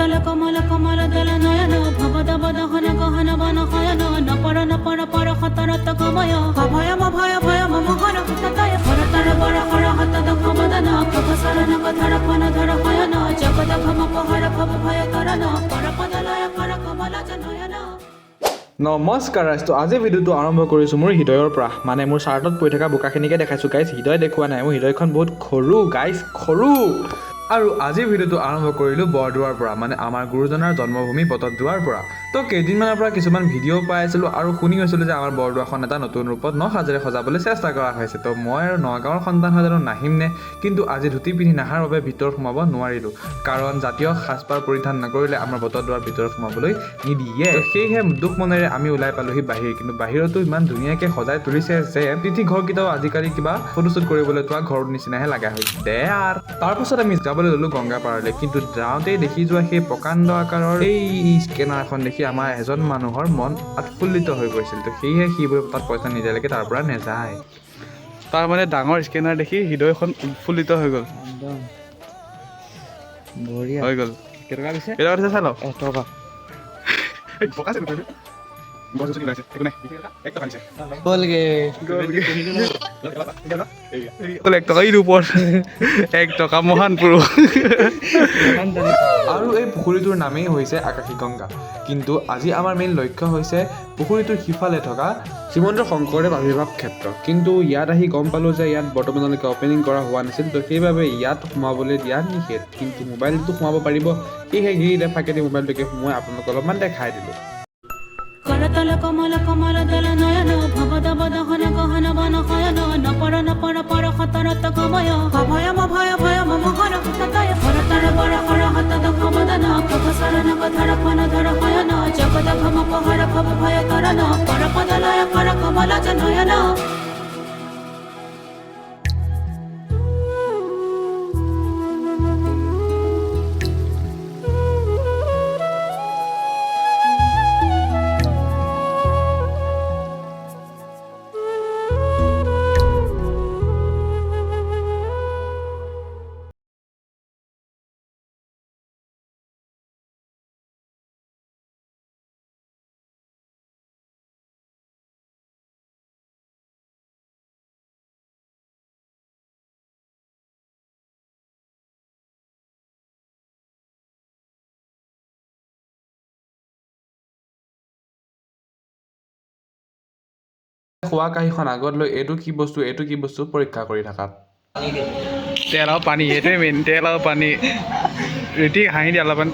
करतल कमल कमल दल नयन भवद बदहन गहन बन खयन नपर नपर पर खतरत गमय अभय भय भय मम हर हतय हरतर बर हर हत दख मदन प्रभसर नग धर फन धर हयन जगद भम पहर भव भय तरन पर पदलय कर कमल जनयन। নমস্কাৰ গাইজ, তো আজি ভিডিঅ'টো আৰম্ভ কৰিছোঁ মোৰ হৃদয়ৰ পৰা। মানে মোৰ চাৰ্টত পৰি থকা বোকাখিনিকে দেখাইছোঁ গাইজ, হৃদয় দেখুওৱা নাই। মোৰ হৃদয়খন বহুত সৰু গাইজ, সৰু। আৰু আজি ভিডিঅ'টো আৰম্ভ কৰিলোঁ বৰদোৱাৰ পৰা, মানে আমাৰ গুৰুজনাৰ জন্মভূমি বটদ্ৰৱাৰ পৰা। তো কেইদিনমানৰ পৰা কিছুমান ভিডিঅ' পাই আছিলোঁ আৰু শুনি গৈছিলোঁ যে আমাৰ বৰদোৱাখন এটা নতুন ৰূপত নসাজেৰে সজাবলৈ চেষ্টা কৰা হৈছে। তো মই আৰু নগাঁৱৰ সন্তান হৈ জানো নাহিম নে? কিন্তু আজি ধুতি পিন্ধি নাহাৰ বাবে ভিতৰত সোমাব নোৱাৰিলোঁ, কাৰণ জাতীয় সাজপাৰ পৰিধান নকৰিলে আমাৰ বটদ্ৰৱাৰ ভিতৰত সোমাবলৈ নিদিয়ে। সেয়েহে দুখ মনেৰে আমি ওলাই পালোহি বাহিৰ। কিন্তু বাহিৰতো ইমান ধুনীয়াকৈ সজাই তুলিছে যে তিথি ঘৰকেইটাও আজিকালি কিবা ফটোশ্বুট কৰিবলৈ থোৱা ঘৰৰ নিচিনাহে লগা হৈছে। তাৰপাছত আমি যাবলৈ ল'লোঁ গংগাপাৰলৈ। কিন্তু যাওঁতেই দেখি যোৱা সেই প্ৰকাণ্ড আকাৰৰ এই স্কেনাৰখন দেখি আমাৰ এজন মানুহৰ মন উৎফুল্লিত হৈ গৈছিল। তো সেয়েহে সিবোৰ তাত পইচা নিদিয়ালৈকে তাৰ পৰা নাযায়। তাৰ মানে ডাঙৰ স্কেনাৰ দেখি হৃদয়খন উৎফুল্লিত হৈ গ'ল। হৈ গ'ল। কেইটকা দিছে চাই লওঁ। 1 টকা। মহান পুৰুষ। আৰু এই পুখুৰীটোৰ নামেই হৈছে আকাশী গংগা। কিন্তু আজি আমাৰ মেইন লক্ষ্য হৈছে পুখুৰীটোৰ সিফালে থকা শ্ৰীমন্ত শংকৰদেৱ আৱিৰ্ভাৱ ক্ষেত্ৰ। কিন্তু ইয়াত আহি গম পালোঁ যে ইয়াত বৰ্তমানলৈকে অপেনিং কৰা হোৱা নাছিল। তো সেইবাবে ইয়াত সোমাবলৈ দিয়া নিষেধ, কিন্তু মোবাইলটো সোমাব পাৰিব। সেয়েহে গিৰিৰে ফাকেদি মোবাইলটোকে সোমোৱাই আপোনালোকক অলপমান দেখাই দিলোঁ। करतल कमल कमल दल नयन भवद बदहन गहन बन खयन नपर नपर पर खतरत गमय अभय भय भय मम हर हतय हरतर बर हर हत दख मदन प्रभसर नग धर फन धर हयन जगद भम पहर भव भय तरन पर पदलय कर कमल जनयन। খোৱা কাঁহীখন আগত লৈ এইটো কি বস্তু পৰীক্ষা কৰি থাকা। তেল আৰু পানী, সেইটোৱে মেইন। তেল আৰু পানী। ৰীতি হাঁহি দিয়া অলপমান।